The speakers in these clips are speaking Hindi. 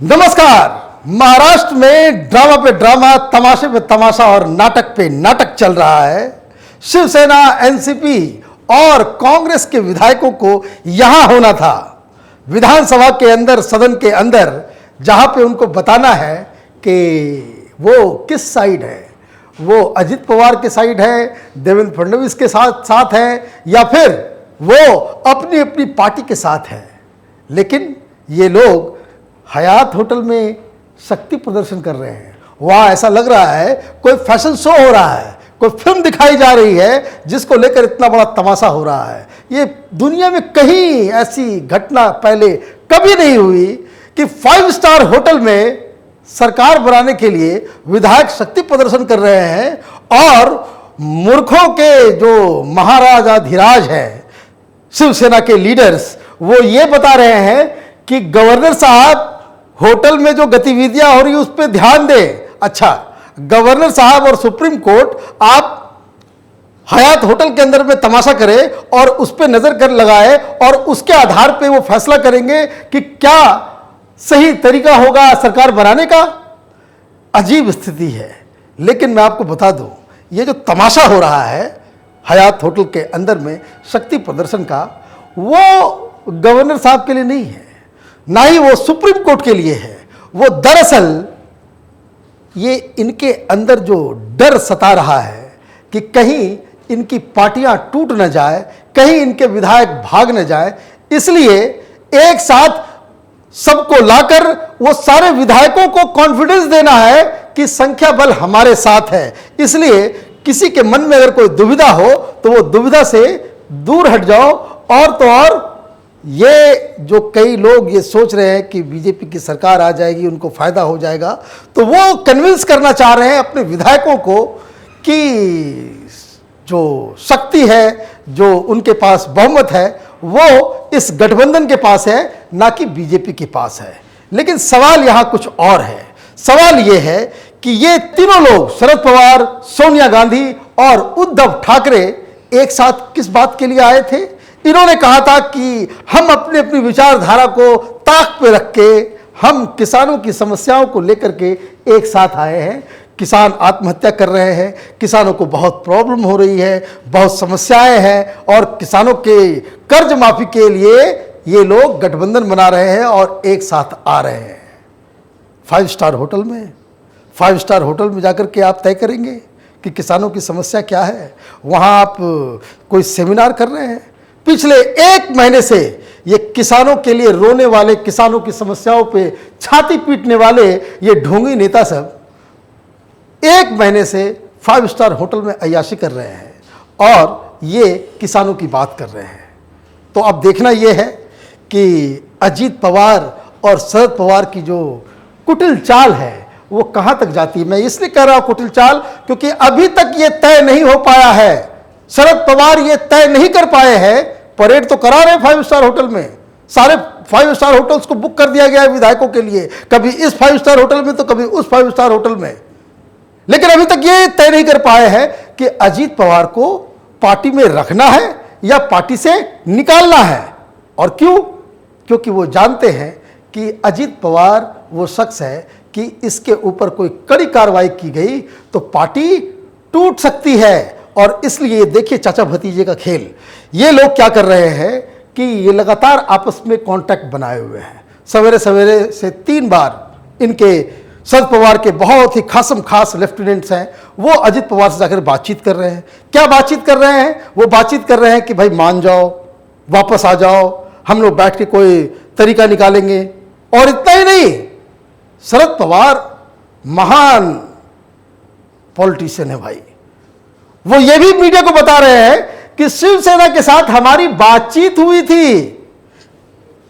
नमस्कार। महाराष्ट्र में ड्रामा पे ड्रामा, तमाशे पे तमाशा और नाटक पे नाटक चल रहा है। शिवसेना, एनसीपी और कांग्रेस के विधायकों को यहां होना था, विधानसभा के अंदर, सदन के अंदर, जहां पे उनको बताना है कि वो किस साइड है। वो अजित पवार के साइड है, देवेंद्र फडणवीस के साथ है, या फिर वो अपनी अपनी पार्टी के साथ है। लेकिन ये लोग हयात होटल में शक्ति प्रदर्शन कर रहे हैं। वहां ऐसा लग रहा है कोई फैशन शो हो रहा है, कोई फिल्म दिखाई जा रही है जिसको लेकर इतना बड़ा तमाशा हो रहा है। ये दुनिया में कहीं ऐसी घटना पहले कभी नहीं हुई कि 5 स्टार होटल में सरकार बनाने के लिए विधायक शक्ति प्रदर्शन कर रहे हैं और मूर्खों के जो महाराजाधिराज हैं, शिवसेना के लीडर्स, वो ये बता रहे हैं कि गवर्नर साहब होटल में जो गतिविधियां हो रही है उस पर ध्यान दें। अच्छा, गवर्नर साहब और सुप्रीम कोर्ट आप हयात होटल के अंदर में तमाशा करें और उस पर नजर कर लगाए और उसके आधार पे वो फैसला करेंगे कि क्या सही तरीका होगा सरकार बनाने का। अजीब स्थिति है। लेकिन मैं आपको बता दूं, ये जो तमाशा हो रहा है हयात होटल के अंदर में शक्ति प्रदर्शन का, वो गवर्नर साहब के लिए नहीं है, ना ही वो सुप्रीम कोर्ट के लिए है। वो दरअसल ये इनके अंदर जो डर सता रहा है कि कहीं इनकी पार्टियां टूट न जाए, कहीं इनके विधायक भाग न जाए, इसलिए एक साथ सबको लाकर वो सारे विधायकों को कॉन्फिडेंस देना है कि संख्या बल हमारे साथ है। इसलिए किसी के मन में अगर कोई दुविधा हो तो वो दुविधा से दूर हट जाओ। और तो और ये जो कई लोग ये सोच रहे हैं कि बीजेपी की सरकार आ जाएगी, उनको फायदा हो जाएगा, तो वो कन्विंस करना चाह रहे हैं अपने विधायकों को कि जो शक्ति है, जो उनके पास बहुमत है, वो इस गठबंधन के पास है, ना कि बीजेपी के पास है। लेकिन सवाल यहां कुछ और है। सवाल ये है कि ये तीनों लोग, शरद पवार, सोनिया गांधी और उद्धव ठाकरे, एक साथ किस बात के लिए आए थे? इन्होंने कहा था कि हम अपनी अपनी विचारधारा को ताक पे रख के हम किसानों की समस्याओं को लेकर के एक साथ आए हैं। किसान आत्महत्या कर रहे हैं, किसानों को बहुत प्रॉब्लम हो रही है, बहुत समस्याएं हैं, और किसानों के कर्ज माफी के लिए ये लोग गठबंधन बना रहे हैं और एक साथ आ रहे हैं। 5 स्टार होटल में, 5 स्टार होटल में जाकर के आप तय करेंगे कि किसानों की समस्या क्या है। वहां आप कोई सेमिनार कर रहे हैं। पिछले 1 महीने से ये किसानों के लिए रोने वाले, किसानों की समस्याओं पे छाती पीटने वाले ये ढोंगी नेता सब 1 महीने से 5 स्टार होटल में अय्याशी कर रहे हैं और ये किसानों की बात कर रहे हैं। तो अब देखना ये है कि अजित पवार और शरद पवार की जो कुटिल चाल है वो कहां तक जाती है। मैं इसलिए कह रहा हूं कुटिल चाल, क्योंकि अभी तक ये तय नहीं हो पाया है। शरद पवार ये तय नहीं कर पाए हैं। परेड तो करा रहे 5 स्टार होटल में, सारे 5 स्टार होटल्स को बुक कर दिया गया है विधायकों के लिए, कभी इस 5 स्टार होटल में तो कभी उस 5 स्टार होटल में। लेकिन अभी तक ये तय नहीं कर पाए हैं कि अजित पवार को पार्टी में रखना है या पार्टी से निकालना है। और क्यों? क्योंकि वो जानते हैं कि अजित पवार वो शख्स है कि इसके ऊपर कोई कड़ी कार्रवाई की गई तो पार्टी टूट सकती है। और इसलिए देखिए चाचा भतीजे का खेल। ये लोग क्या कर रहे हैं कि ये लगातार आपस में कॉन्टैक्ट बनाए हुए हैं। सवेरे सवेरे से 3 बार इनके शरद पवार के बहुत ही खासम खास लेफ्टिनेंट्स हैं, वो अजित पवार से जाकर बातचीत कर रहे हैं। क्या बातचीत कर रहे हैं? वो बातचीत कर रहे हैं कि भाई मान जाओ, वापस आ जाओ, हम लोग बैठ के कोई तरीका निकालेंगे। और इतना ही नहीं, शरद पवार महान पॉलिटिशियन है भाई। वो ये भी मीडिया को बता रहे हैं कि शिवसेना के साथ हमारी बातचीत हुई थी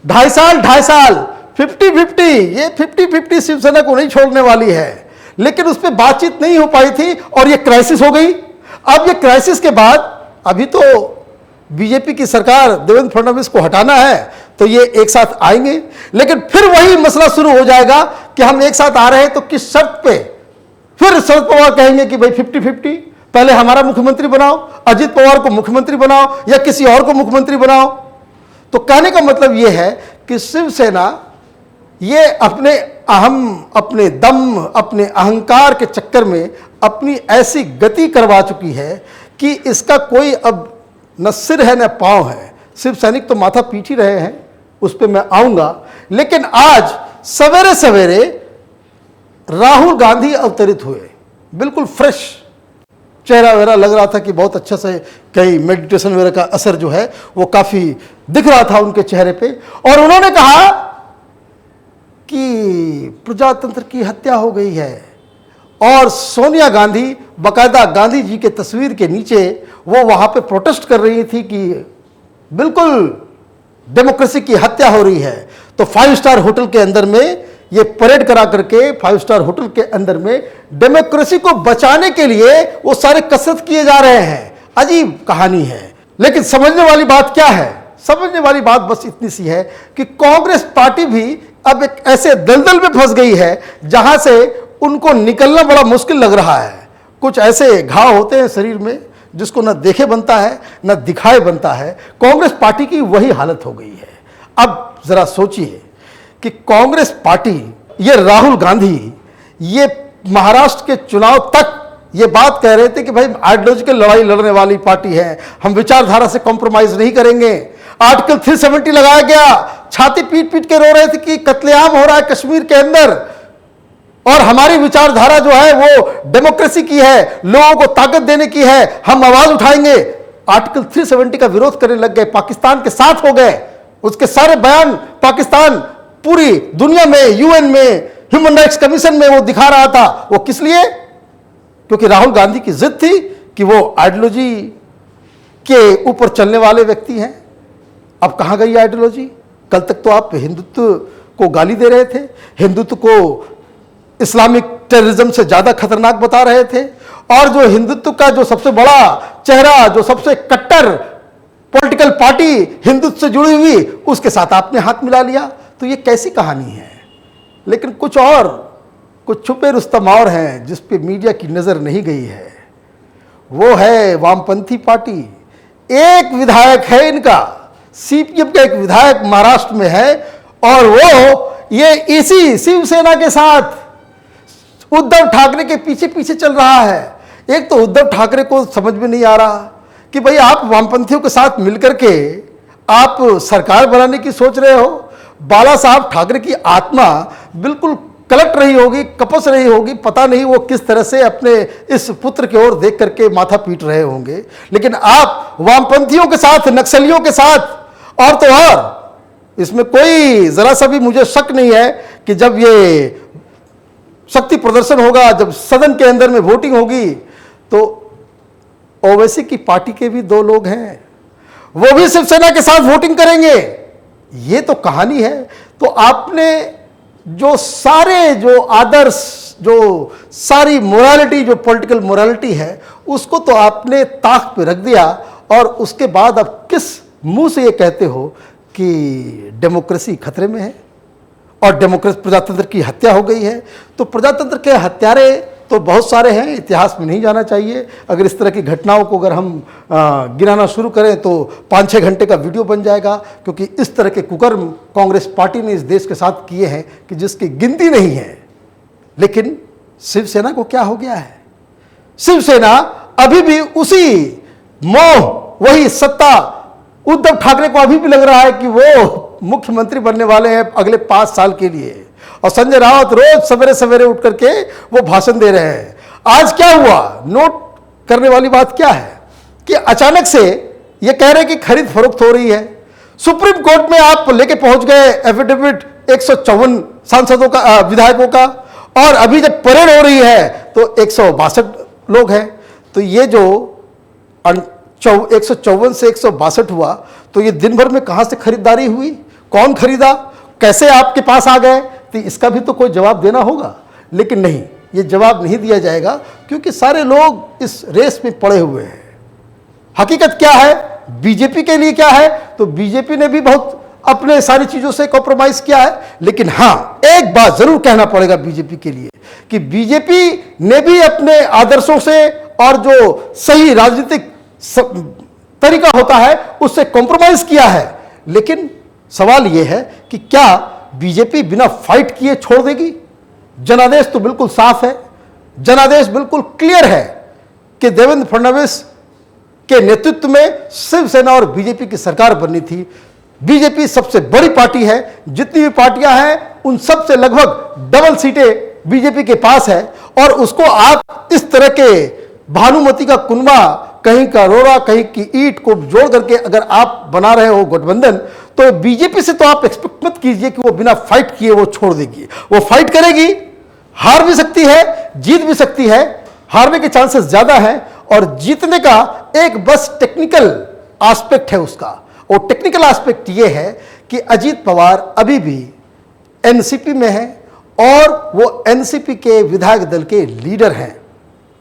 2.5 साल 50-50, ये 50-50 शिवसेना को नहीं छोड़ने वाली है। लेकिन उस पर बातचीत नहीं हो पाई थी और ये क्राइसिस हो गई। अब ये क्राइसिस के बाद अभी तो बीजेपी की सरकार, देवेंद्र फडणवीस को हटाना है, तो ये एक साथ आएंगे। लेकिन फिर वही मसला शुरू हो जाएगा कि हम एक साथ आ रहे हैं तो किस शर्त पे। फिर शरद पवार कहेंगे कि भाई 50-50, पहले हमारा मुख्यमंत्री बनाओ, अजित पवार को मुख्यमंत्री बनाओ या किसी और को मुख्यमंत्री बनाओ। तो कहने का मतलब यह है कि शिवसेना ये अपने अपने दम, अपने अहंकार के चक्कर में अपनी ऐसी गति करवा चुकी है कि इसका कोई अब न सिर है न पांव है। शिव सैनिक तो माथा पीट ही रहे हैं, उस पर मैं आऊंगा। लेकिन आज सवेरे सवेरे राहुल गांधी अवतरित हुए, बिल्कुल फ्रेश चेहरा वेरा लग रहा था कि बहुत अच्छा से कई मेडिटेशन वगैरह का असर जो है वो काफी दिख रहा था उनके चेहरे पे। और उन्होंने कहा कि प्रजातंत्र की हत्या हो गई है। और सोनिया गांधी बकायदा गांधी जी के तस्वीर के नीचे वो वहां पे प्रोटेस्ट कर रही थी कि बिल्कुल डेमोक्रेसी की हत्या हो रही है। तो 5 स्टार होटल के अंदर में ये परेड करा करके 5 स्टार होटल के अंदर में डेमोक्रेसी को बचाने के लिए वो सारे कसरत किए जा रहे हैं। अजीब कहानी है। लेकिन समझने वाली बात क्या है? समझने वाली बात बस इतनी सी है कि कांग्रेस पार्टी भी अब एक ऐसे दलदल में फंस गई है जहां से उनको निकलना बड़ा मुश्किल लग रहा है। कुछ ऐसे घाव होते हैं शरीर में जिसको न देखे बनता है न दिखाए बनता है। कांग्रेस पार्टी की वही हालत हो गई है। अब जरा सोचिए कि कांग्रेस पार्टी, ये राहुल गांधी, ये महाराष्ट्र के चुनाव तक ये बात कह रहे थे कि भाई आइडियोलॉजिकल लड़ाई लड़ने वाली पार्टी है, हम विचारधारा से कॉम्प्रोमाइज नहीं करेंगे। आर्टिकल 370 लगाया गया, छाती पीट पीट के रो रहे थे कि कत्लेआम हो रहा है कश्मीर के अंदर और हमारी विचारधारा जो है वो डेमोक्रेसी की है, लोगों को ताकत देने की है, हम आवाज उठाएंगे। आर्टिकल 370 का विरोध करने लग गए, पाकिस्तान के साथ हो गए। उसके सारे बयान पाकिस्तान पूरी दुनिया में, यूएन में, ह्यूमन राइट्स कमीशन में वो दिखा रहा था। वो किस लिए? क्योंकि राहुल गांधी की जिद थी कि वो आइडियोलॉजी के ऊपर चलने वाले व्यक्ति हैं। अब कहां गई आइडियोलॉजी? कल तक तो आप हिंदुत्व को गाली दे रहे थे, हिंदुत्व को इस्लामिक टेररिज्म से ज्यादा खतरनाक बता रहे थे, और जो हिंदुत्व का जो सबसे बड़ा चेहरा, जो सबसे कट्टर पॉलिटिकल पार्टी हिंदुत्व से जुड़ी हुई, उसके साथ आपने हाथ मिला लिया। तो ये कैसी कहानी है? लेकिन कुछ छुपे रुस्तम और हैं जिस पे मीडिया की नजर नहीं गई है। वो है वामपंथी पार्टी। एक विधायक है इनका, सीपीएम का एक विधायक महाराष्ट्र में है, और वो ये इसी शिवसेना के साथ उद्धव ठाकरे के पीछे पीछे चल रहा है। एक तो उद्धव ठाकरे को समझ में नहीं आ रहा कि भाई आप वामपंथियों के साथ मिलकर के आप सरकार बनाने की सोच रहे हो। बाला साहब ठाकरे की आत्मा बिल्कुल कलट रही होगी, कपस रही होगी, पता नहीं वो किस तरह से अपने इस पुत्र की ओर देख करके माथा पीट रहे होंगे। लेकिन आप वामपंथियों के साथ, नक्सलियों के साथ, और तो और इसमें कोई जरा सा भी मुझे शक नहीं है कि जब ये शक्ति प्रदर्शन होगा, जब सदन के अंदर में वोटिंग होगी, तो ओवैसी की पार्टी के भी 2 लोग हैं, वो भी शिवसेना के साथ वोटिंग करेंगे। ये तो कहानी है। तो आपने जो आदर्श, जो सारी मोरालिटी, जो पॉलिटिकल मोरालिटी है, उसको तो आपने ताक पे रख दिया। और उसके बाद अब किस मुंह से ये कहते हो कि डेमोक्रेसी खतरे में है और डेमोक्रेसी, प्रजातंत्र की हत्या हो गई है? तो प्रजातंत्र के हत्यारे तो बहुत सारे हैं, इतिहास में नहीं जाना चाहिए। अगर इस तरह की घटनाओं को अगर हम गिनाना शुरू करें तो 5-6 घंटे का वीडियो बन जाएगा, क्योंकि इस तरह के कुकर्म कांग्रेस पार्टी ने इस देश के साथ किए हैं कि जिसकी गिनती नहीं है। लेकिन शिवसेना को क्या हो गया है? शिवसेना अभी भी उसी मोह, वही सत्ता, उद्धव ठाकरे को अभी भी लग रहा है कि वो मुख्यमंत्री बनने वाले हैं अगले 5 साल के लिए। और संजय राउत रोज सवेरे सवेरे उठ करके वो भाषण दे रहे हैं। आज क्या हुआ? नोट करने वाली बात क्या है कि अचानक से ये कह रहे हैं कि खरीद फरोख्त हो रही है। सुप्रीम कोर्ट में आप लेके पहुंच गए एफिडेविट 154 सांसदों का, विधायकों का, और अभी जब परेड हो रही है तो 162 लोग हैं। तो ये जो 154 से 162 हुआ, तो ये दिन भर में कहां से खरीदारी हुई? कौन खरीदा? कैसे आपके पास आ गए? तो इसका भी तो कोई जवाब देना होगा। लेकिन नहीं, ये जवाब नहीं दिया जाएगा, क्योंकि सारे लोग इस रेस में पड़े हुए हैं। हकीकत क्या है? बीजेपी के लिए क्या है? तो बीजेपी ने भी बहुत अपने सारी चीजों से कॉम्प्रोमाइज किया है। लेकिन हां, एक बात जरूर कहना पड़ेगा बीजेपी के लिए कि बीजेपी ने भी अपने आदर्शों से और जो सही राजनीतिक तरीका होता है उससे कॉम्प्रोमाइज किया है। लेकिन सवाल यह है कि क्या बीजेपी बिना फाइट किए छोड़ देगी? जनादेश तो बिल्कुल साफ है, जनादेश बिल्कुल क्लियर है कि देवेंद्र फडणवीस के नेतृत्व में शिवसेना और बीजेपी की सरकार बननी थी। बीजेपी सबसे बड़ी पार्टी है, जितनी भी पार्टियां हैं उन सब से लगभग डबल सीटें बीजेपी के पास है, और उसको आप इस तरह के भानुमति का कुनबा, कहीं का रोड़ा कहीं की ईंट को जोड़ करके अगर आप बना रहे हो गठबंधन, तो बीजेपी से तो आप एक्सपेक्ट मत कीजिए कि वो बिना फाइट किए वो छोड़ देगी। वो फाइट करेगी, हार भी सकती है, जीत भी सकती है। हारने के चांसेस ज्यादा हैं, और जीतने का एक बस टेक्निकल एस्पेक्ट है उसका। और टेक्निकल एस्पेक्ट ये है कि अजीत पवार अभी भी एनसीपी में है, और वो एनसीपी के विधायक दल के लीडर हैं।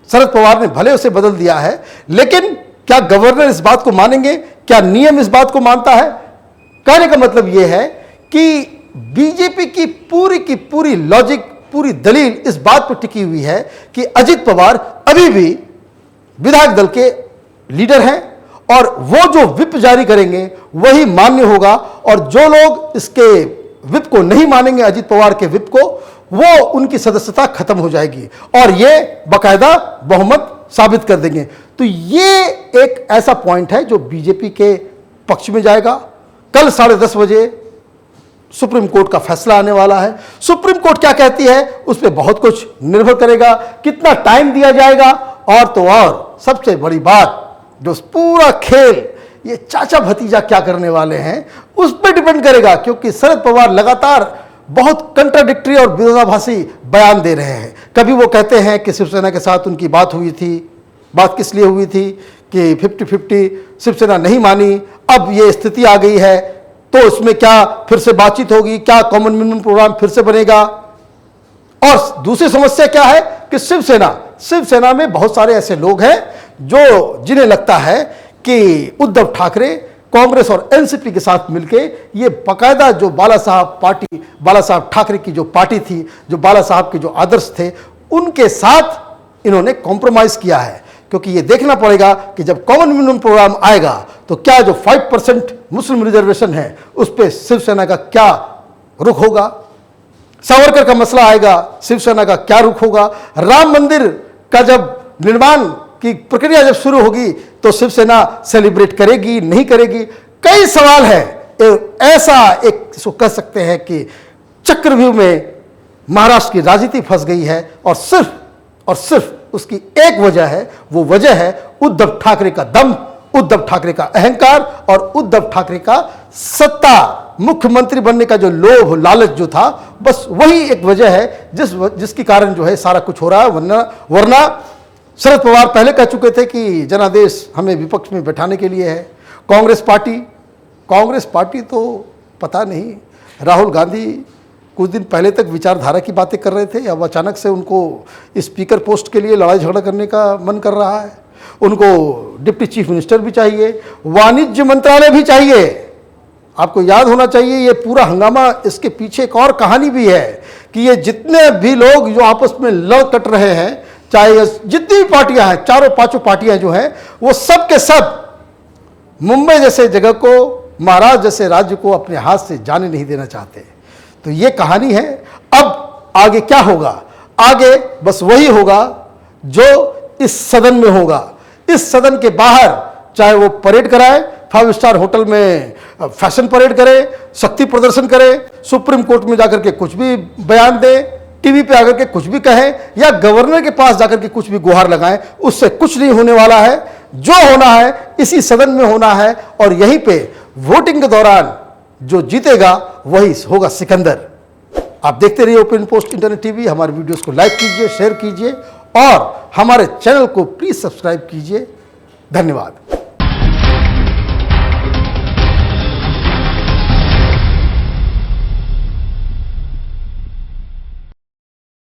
शरद पवार ने भले उसे बदल दिया है, लेकिन क्या गवर्नर इस बात को मानेंगे? क्या नियम इस बात को मानता है? कहने का मतलब यह है कि बीजेपी की पूरी लॉजिक, पूरी दलील इस बात पर टिकी हुई है कि अजीत पवार अभी भी विधायक दल के लीडर हैं, और वो जो विप जारी करेंगे वही मान्य होगा। और जो लोग इसके विप को नहीं मानेंगे, अजीत पवार के विप को, वो उनकी सदस्यता खत्म हो जाएगी, और ये बाकायदा बहुमत साबित कर देंगे। तो ये एक ऐसा पॉइंट है जो बीजेपी के पक्ष में जाएगा। कल 10:30 बजे सुप्रीम कोर्ट का फैसला आने वाला है। सुप्रीम कोर्ट क्या कहती है उस पर बहुत कुछ निर्भर करेगा, कितना टाइम दिया जाएगा, और तो और सबसे बड़ी बात, जो पूरा खेल ये चाचा भतीजा क्या करने वाले हैं उस पर डिपेंड करेगा। क्योंकि शरद पवार लगातार बहुत कंट्राडिक्टरी और विरोधाभासी बयान दे रहे हैं। कभी वो कहते हैं कि शिवसेना के साथ उनकी बात हुई थी, बात किस लिए हुई थी कि 50-50 शिवसेना नहीं मानी, अब ये स्थिति आ गई है तो उसमें क्या फिर से बातचीत होगी, क्या कॉमन मिनिमम प्रोग्राम फिर से बनेगा। और दूसरी समस्या क्या है कि शिवसेना में बहुत सारे ऐसे लोग हैं जो जिन्हें लगता है कि उद्धव ठाकरे कांग्रेस और एनसीपी के साथ मिलके ये बाकायदा जो बाला साहब ठाकरे की जो पार्टी थी, जो बाला साहब के जो आदर्श थे, उनके साथ इन्होंने कॉम्प्रोमाइज किया है। क्योंकि ये देखना पड़ेगा कि जब कॉमन मिनिमम प्रोग्राम आएगा तो क्या जो 5% मुस्लिम रिजर्वेशन है उस पर शिवसेना का क्या रुख होगा, सावरकर का मसला आएगा, शिवसेना का क्या रुख होगा, राम मंदिर का जब निर्माण की प्रक्रिया जब शुरू होगी तो शिवसेना सेलिब्रेट करेगी नहीं करेगी, कई सवाल हैं। ऐसा एक इसको कह सकते हैं कि चक्रव्यूह में महाराष्ट्र की राजनीति फंस गई है, और सिर्फ उसकी एक वजह है, वो वजह है उद्धव ठाकरे का दम, उद्धव ठाकरे का अहंकार, और उद्धव ठाकरे का सत्ता, मुख्यमंत्री बनने का जो लोभ लालच जो था, बस वही एक वजह है जिसके कारण जो है सारा कुछ हो रहा है। वरना शरद पवार पहले कह चुके थे कि जनादेश हमें विपक्ष में बैठाने के लिए है। कांग्रेस पार्टी तो पता नहीं, राहुल गांधी कुछ दिन पहले तक विचारधारा की बातें कर रहे थे, अब अचानक से उनको स्पीकर पोस्ट के लिए लड़ाई झगड़ा करने का मन कर रहा है। उनको डिप्टी चीफ मिनिस्टर भी चाहिए, वाणिज्य मंत्रालय भी चाहिए। आपको याद होना चाहिए ये पूरा हंगामा, इसके पीछे एक और कहानी भी है कि ये जितने भी लोग जो आपस में लड़ कट रहे हैं, चाहे जितनी भी पार्टियां हैं, चारों पांचों पार्टियां जो हैं, वो सब के सब मुंबई जैसे जगह को, महाराष्ट्र जैसे राज्य को अपने हाथ से जाने नहीं देना चाहते। तो ये कहानी है। अब आगे क्या होगा? आगे बस वही होगा जो इस सदन में होगा। इस सदन के बाहर चाहे वो परेड कराए, 5 स्टार होटल में फैशन परेड करे, शक्ति प्रदर्शन करे, सुप्रीम कोर्ट में जाकर के कुछ भी बयान दे, टीवी पे आकर के कुछ भी कहें, या गवर्नर के पास जाकर के कुछ भी गुहार लगाएं, उससे कुछ नहीं होने वाला है। जो होना है इसी सदन में होना है, और यहीं पे वोटिंग के दौरान जो जीतेगा वही होगा सिकंदर। आप देखते रहिए ओपन पोस्ट इंटरनेट टीवी। हमारे वीडियोस को लाइक कीजिए, शेयर कीजिए, और हमारे चैनल को प्लीज सब्सक्राइब कीजिए। धन्यवाद।